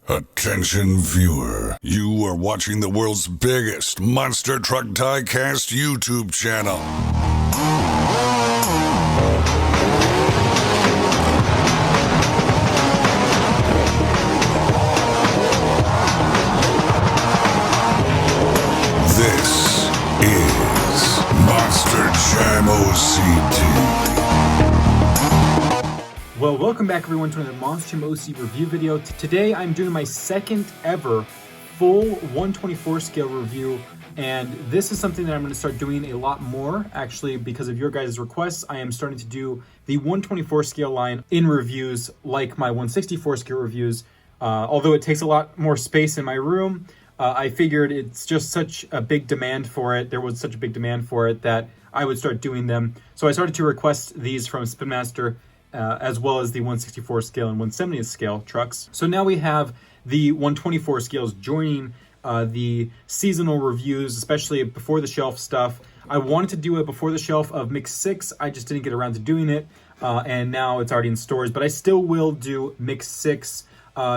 Attention viewer, you are watching the world's biggest monster truck diecast YouTube channel. This is Monster Jam OCT. Well, welcome back everyone to another Monster Jam OC review video. Today I'm doing my second ever full 124 scale review, and this is something that I'm going to start doing a lot more actually because of your guys' requests. I am starting to do the 124 scale line in reviews like my 164 scale reviews. Although it takes a lot more space in my room, I figured it's just such a big demand for it. There was such a big demand for it that I would start doing them. So I started to request these from Spin Master, as well as the 164 scale and 170th scale trucks. So now we have the 124 scales joining the seasonal reviews, especially before the shelf stuff. I wanted to do it before the shelf of Mix 6. I just didn't get around to doing it. And now it's already in stores, but I still will do Mix 6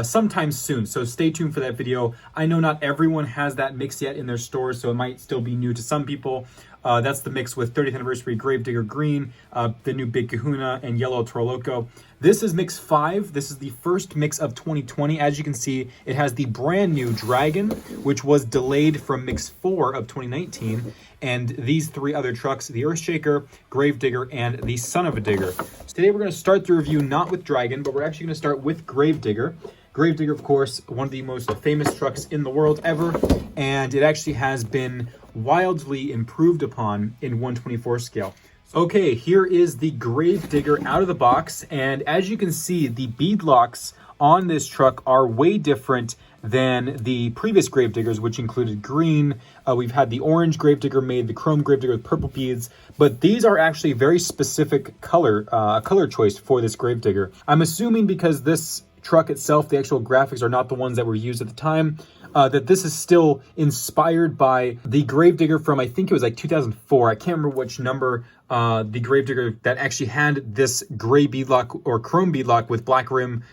sometime soon. So stay tuned for that video. I know not everyone has that mix yet in their stores, so it might still be new to some people. That's the mix with 30th anniversary Gravedigger Green, the new Big Kahuna, and Yellow Toro Loco. This is mix 5. This is the first mix of 2020. As you can see, it has the brand new Dragon, which was delayed from mix 4 of 2019. And these three other trucks, the Earthshaker, Gravedigger, and the Son of a Digger. So today we're going to start the review not with Dragon, but we're actually going to start with Gravedigger. Gravedigger, of course, one of the most famous trucks in the world ever, and it actually has been wildly improved upon in 124 scale. Okay, here is the Gravedigger out of the box, and as you can see, the bead locks on this truck are way different than the previous Gravediggers, which included green. We've had the orange Gravedigger made, the chrome Gravedigger with purple beads, but these are actually very specific color choice for this Gravedigger. I'm assuming because this truck itself, the actual graphics are not the ones that were used at the time, that this is still inspired by the Gravedigger from, I think it was like 2004. I can't remember which number, the Gravedigger that actually had this gray beadlock or chrome beadlock with black rim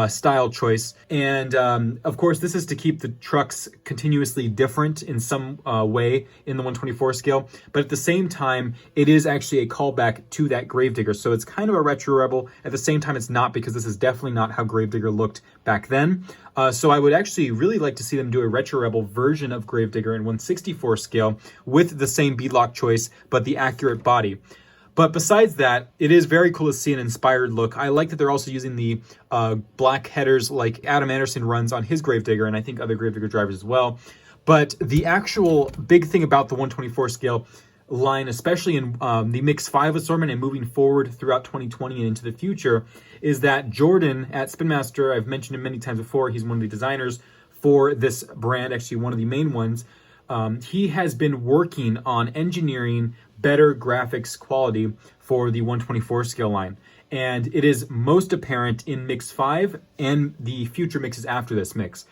style choice. And of course, this is to keep the trucks continuously different in some way in the 124 scale. But at the same time, it is actually a callback to that Gravedigger. So it's kind of a retro rebel. At the same time, it's not, because this is definitely not how Gravedigger looked back then. So I would actually really like to see them do a retro rebel version of Gravedigger in 164 scale with the same beadlock choice, but the accurate body. But besides that, it is very cool to see an inspired look. I like that they're also using the black headers like Adam Anderson runs on his Gravedigger, and I think other Gravedigger drivers as well. But the actual big thing about the 124 scale line, especially in the Mix 5 assortment and moving forward throughout 2020 and into the future, is that Jordan at Spin Master, I've mentioned him many times before, he's one of the designers for this brand, actually one of the main ones. He has been working on engineering better graphics quality for the 124 scale line. And it is most apparent in Mix 5 and the future mixes after this mix.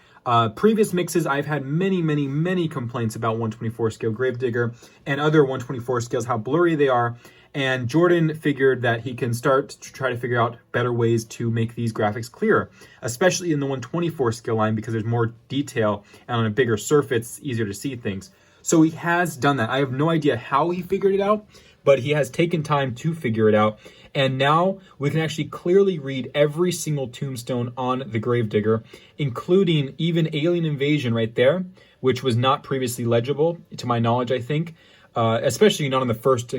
Previous mixes, I've had many complaints about 124 scale Gravedigger and other 124 scales, how blurry they are. And Jordan figured that he can start to try to figure out better ways to make these graphics clearer, especially in the 124 scale line, because there's more detail and on a bigger surface, it's easier to see things. So he has done that. I have no idea how he figured it out, but he has taken time to figure it out. And now we can actually clearly read every single tombstone on the Gravedigger, including even Alien Invasion right there, which was not previously legible, to my knowledge, I think, especially not on the first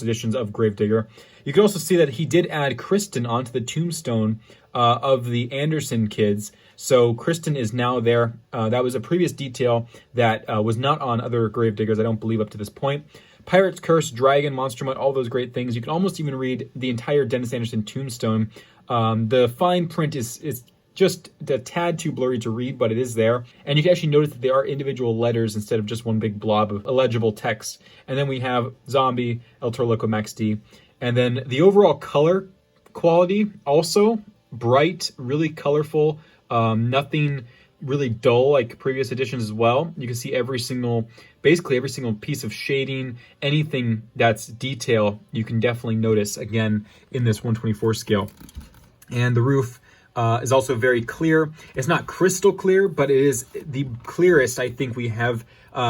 editions of Gravedigger. You can also see that he did add Kristen onto the tombstone of the Anderson kids. So Kristen is now there. That was a previous detail that was not on other Gravediggers, I don't believe, up to this point. Pirate's Curse, Dragon, Monster Mutt, all those great things. You can almost even read the entire Dennis Anderson tombstone. The fine print is just a tad too blurry to read, but it is there. And you can actually notice that they are individual letters instead of just one big blob of illegible text. And then we have Zombie, El Toro Loco, Max D. And then the overall color quality, also bright, really colorful, nothing really dull like previous editions as well. You can see basically every single piece of shading, anything that's detail, you can definitely notice again in this 124 scale. And the roof is also very clear. It's not crystal clear, but it is the clearest I think we have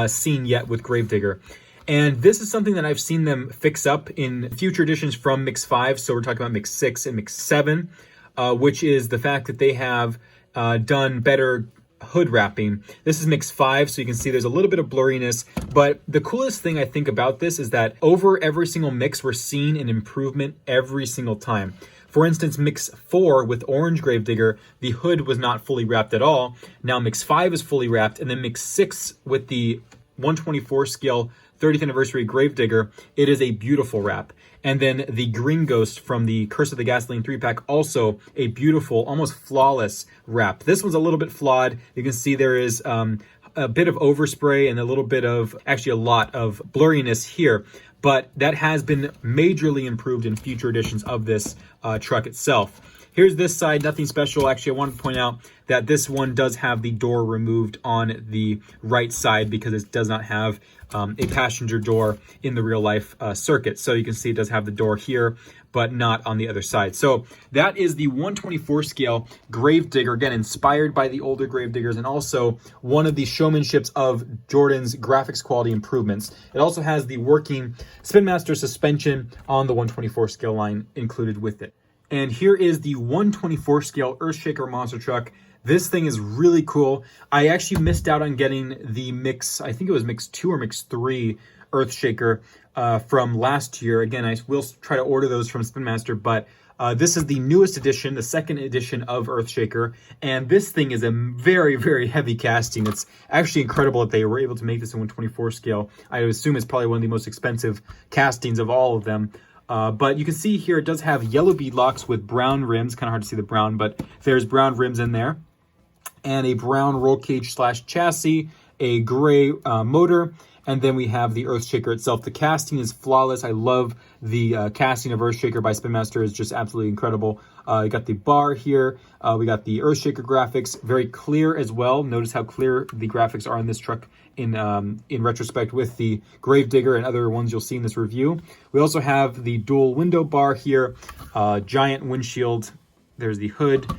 seen yet with Gravedigger. And this is something that I've seen them fix up in future editions from Mix 5. So we're talking about Mix 6 and Mix 7, which is the fact that they have done better hood wrapping. This is Mix 5, so you can see there's a little bit of blurriness, but the coolest thing I think about this is that over every single mix, we're seeing an improvement every single time. For instance, Mix 4 with Orange Gravedigger, the hood was not fully wrapped at all. Now Mix 5 is fully wrapped, and then Mix 6 with the 124 scale 30th anniversary Gravedigger, it is a beautiful wrap. And then the Green Ghost from the Curse of the Gasoline 3-pack, also a beautiful, almost flawless wrap. This one's a little bit flawed. You can see there is a bit of overspray and a little bit of, actually a lot of blurriness here. But that has been majorly improved in future editions of this truck itself. Here's this side, nothing special. Actually, I wanted to point out that this one does have the door removed on the right side because it does not have a passenger door in the real life circuit. So you can see it does have the door here, but not on the other side. So that is the 124 scale Gravedigger, again, inspired by the older Gravediggers, and also one of the showmanships of Jordan's graphics quality improvements. It also has the working Spin Master suspension on the 124 scale line included with it. And here is the 124 scale Earthshaker monster truck. This thing is really cool. I actually missed out on getting the mix, I think it was Mix 2 or Mix 3 Earthshaker from last year. Again, I will try to order those from Spin Master, but this is the newest edition, the second edition of Earthshaker, and this thing is a very, very heavy casting. It's actually incredible that they were able to make this in 124 scale. I would assume it's probably one of the most expensive castings of all of them. But you can see here it does have yellow bead locks with brown rims. Kind of hard to see the brown, but there's brown rims in there. And a brown roll cage / chassis, a gray motor, and then we have the Earthshaker itself. The casting is flawless. I love the casting of Earthshaker by Spin Master. Is just absolutely incredible. You got the bar here. We got the Earthshaker graphics, very clear as well. Notice how clear the graphics are in this truck in retrospect with the Gravedigger and other ones you'll see in this review. We also have the dual window bar here, giant windshield. There's the hood.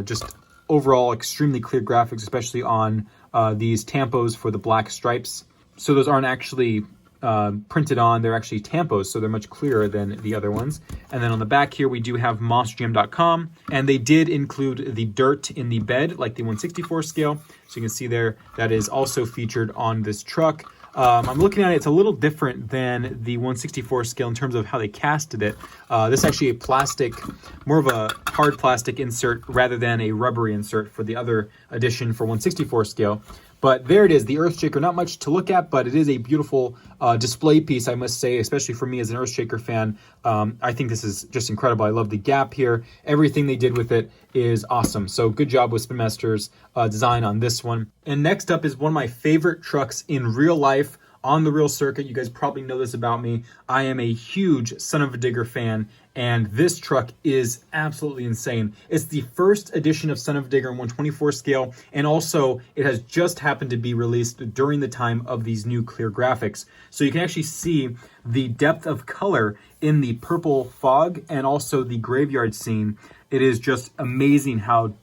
Just overall extremely clear graphics, especially on these tampos for the black stripes. So those aren't actually printed on, they're actually tampos, so they're much clearer than the other ones. And then on the back here, we do have monsterjam.com, and they did include the dirt in the bed, like the 164 scale. So you can see there, that is also featured on this truck. I'm looking at it, it's a little different than the 164 scale in terms of how they casted it. This is actually a plastic, more of a hard plastic insert rather than a rubbery insert for the other edition for 164 scale. But there it is, the Earthshaker. Not much to look at, but it is a beautiful display piece, I must say, especially for me as an Earthshaker fan. I think this is just incredible. I love the gap here. Everything they did with it is awesome. So good job with Spin Master's design on this one. And next up is one of my favorite trucks in real life on the real circuit. You guys probably know this about me. I am a huge Son of a Digger fan, and this truck is absolutely insane. It's the first edition of Son of a Digger in 124 scale, and also it has just happened to be released during the time of these new clear graphics. So you can actually see the depth of color in the purple fog and also the graveyard scene. It is just amazing how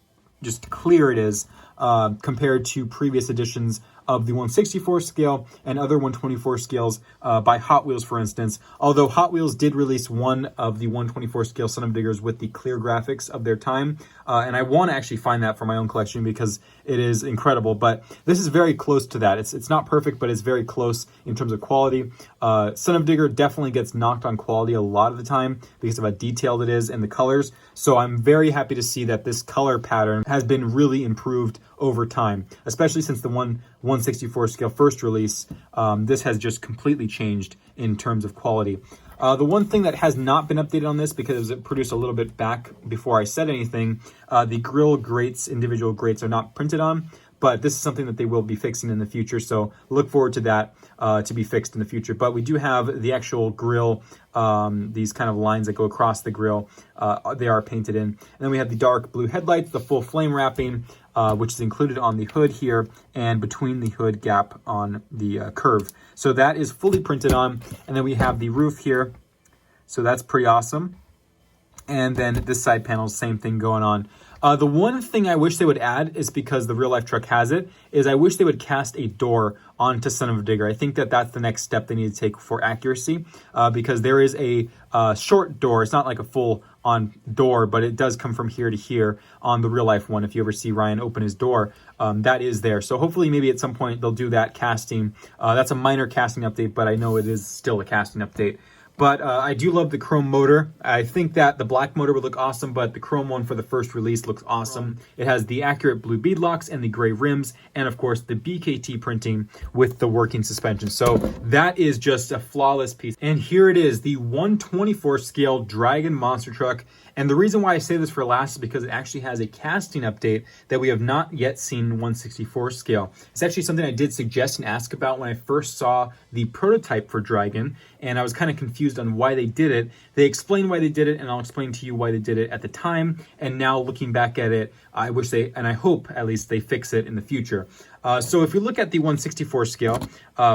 just clear it is compared to previous editions of the 164 scale and other 124 scales by Hot Wheels, for instance. Although Hot Wheels did release one of the 124 scale Son of Diggers with the clear graphics of their time. And I want to actually find that for my own collection because it is incredible. But this is very close to that. It's not perfect, but it's very close in terms of quality. Son of Digger definitely gets knocked on quality a lot of the time because of how detailed it is and the colors. So I'm very happy to see that this color pattern has been really improved over time, especially since the 164 scale first release. This has just completely changed in terms of quality. The one thing that has not been updated on this, because it produced a little bit back before I said anything, the grill grates, individual grates, are not printed on, but this is something that they will be fixing in the future, so look forward to that to be fixed in the future. But we do have the actual grill, these kind of lines that go across the grill, they are painted in. And then we have the dark blue headlights, the full flame wrapping, which is included on the hood here and between the hood gap on the curve. So that is fully printed on. And then we have the roof here. So that's pretty awesome. And then this side panel, same thing going on. The one thing I wish they would add is, because the real life truck has it, is I wish they would cast a door onto Son of a Digger. I think that that's the next step they need to take for accuracy, because there is a short door. It's not like a full on door, but it does come from here to here on the real life one. If you ever see Ryan open his door, that is there. So hopefully maybe at some point they'll do that casting. That's a minor casting update, but I know it is still a casting update. But I do love the chrome motor. I think that the black motor would look awesome, but the chrome one for the first release looks awesome. It has the accurate blue beadlocks and the gray rims, and of course the BKT printing with the working suspension. So that is just a flawless piece. And here it is, the 124 scale Dragon monster truck. And the reason why I say this for last is because it actually has a casting update that we have not yet seen in 164 scale. It's actually something I did suggest and ask about when I first saw the prototype for Dragon, and I was kind of confused on why they did it. They explained why they did it, and I'll explain to you why they did it at the time. And now looking back at it, I wish they, and I hope at least they fix it in the future. So if we look at the 164 scale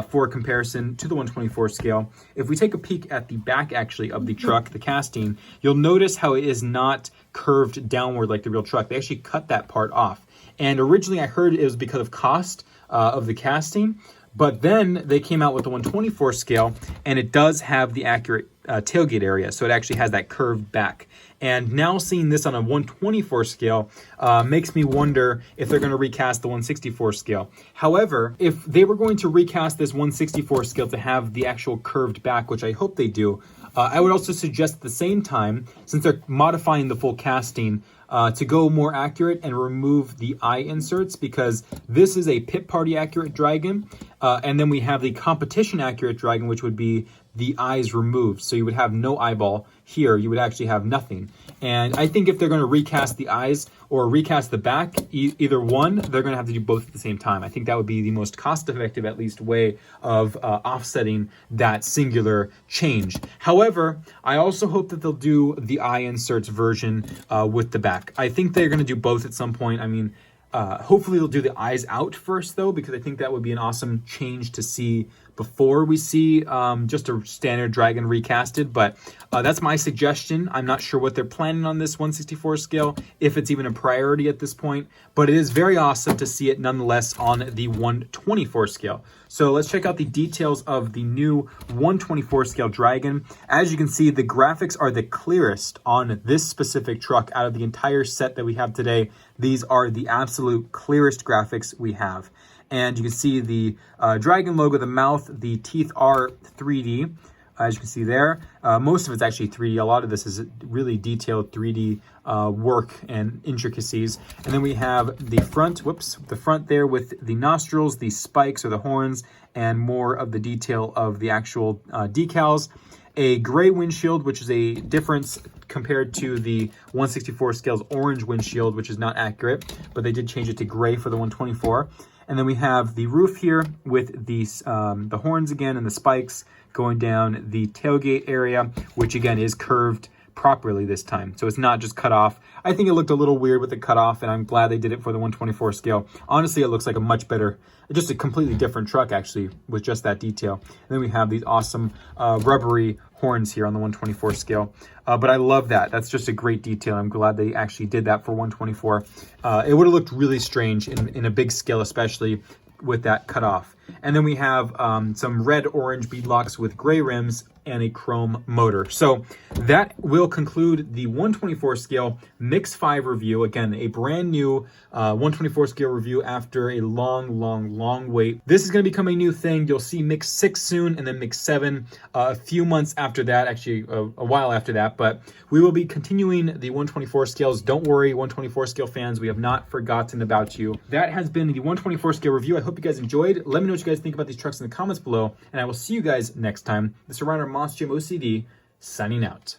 for comparison to the 124 scale, if we take a peek at the back actually of the truck, the casting, you'll notice how it is not curved downward like the real truck. They actually cut that part off. And originally I heard it was because of cost of the casting, but then they came out with the 124 scale, and it does have the accurate tailgate area. So it actually has that curved back. And now seeing this on a 124 scale makes me wonder if they're going to recast the 164 scale. However, if they were going to recast this 164 scale to have the actual curved back, which I hope they do, I would also suggest at the same time, since they're modifying the full casting, to go more accurate and remove the eye inserts, because this is a pit party accurate Dragon, and then we have the competition accurate Dragon, which would be the eyes removed. So you would have no eyeball here, you would actually have nothing. And I think if they're going to recast the eyes or recast the back, either one, they're going to have to do both at the same time. I think that would be the most cost-effective, at least, way of offsetting that singular change. However, I also hope that they'll do the eye inserts version with the back. I think they're going to do both at some point. I mean, hopefully they'll do the eyes out first, though, because I think that would be an awesome change to see before we see just a standard Dragon recasted. But that's my suggestion. I'm not sure what they're planning on this 164 scale, if it's even a priority at this point, but it is very awesome to see it nonetheless on the 124 scale. So let's check out the details of the new 124 scale Dragon. As you can see, the graphics are the clearest on this specific truck out of the entire set that we have today. These are the absolute clearest graphics we have. And you can see the Dragon logo, the mouth, the teeth are 3D, as you can see there. Most of it's actually 3D. A lot of this is really detailed 3D work and intricacies. And then we have the front, the front there with the nostrils, the spikes or the horns, and more of the detail of the actual decals. A gray windshield, which is a difference compared to the 164 scale's orange windshield, which is not accurate, but they did change it to gray for the 124. And then we have the roof here with these the horns again and the spikes going down the tailgate area, which again is curved properly this time. So it's not just cut off. I think it looked a little weird with the cut off, and I'm glad they did it for the 124 scale. Honestly, it looks like a much better, just a completely different truck actually with just that detail. And then we have these awesome rubbery horns here on the 124 scale. But I love that. That's just a great detail. I'm glad they actually did that for 124. It would have looked really strange in a big scale, especially with that cut off. And then we have some red-orange beadlocks with gray rims and a chrome motor. So that will conclude the 124 scale Mix 5 review. Again, a brand new 124 scale review after a long wait. This is going to become a new thing. You'll see Mix 6 soon, and then Mix 7 a few months after that, actually a while after that. But we will be continuing the 124 scales. Don't worry, 124 scale fans, we have not forgotten about you. That has been the 124 scale review. I hope you guys enjoyed. Let me know what you guys think about these trucks in the comments below, and I will see you guys next time. This is Ryan, Monster Gym OCD, signing out.